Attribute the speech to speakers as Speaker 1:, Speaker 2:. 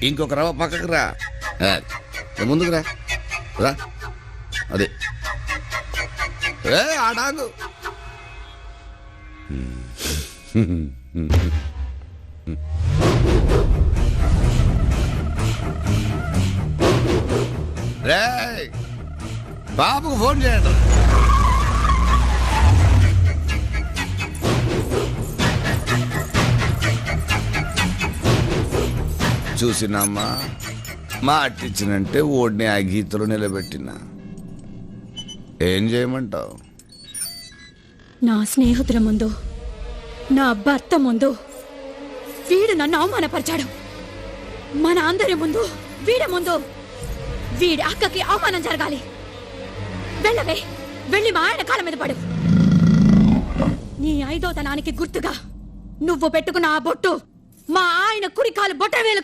Speaker 1: ఇంకొక రవ్వ పక్కకు రా. ముందుకు రా రా. అదే ఆడాగు. రే బాబుకు ఫోన్ చేయండి. చూసినమ్మా మా అట్టిచ్చినంటే ఓడిని ఆ గీతలో నిలబెట్టినా. ఏం చేయమంటావు?
Speaker 2: నా స్నేహితుల ముందు, నా భర్త ముందు వీడు నన్ను అవమానపరిచాడు. మన అందరి ముందు, వీడి ముందు వీడి అక్కకి అవమానం జరగాలి. వెళ్ళవే, వెళ్ళి మా ఆయన కాళ్ళ మీద పడు. నీ 5వ తనానికి గుర్తుగా నువ్వు పెట్టుకున్న ఆ బొట్టు మా ఆయన కుడి కాలు బొట్ట వేలు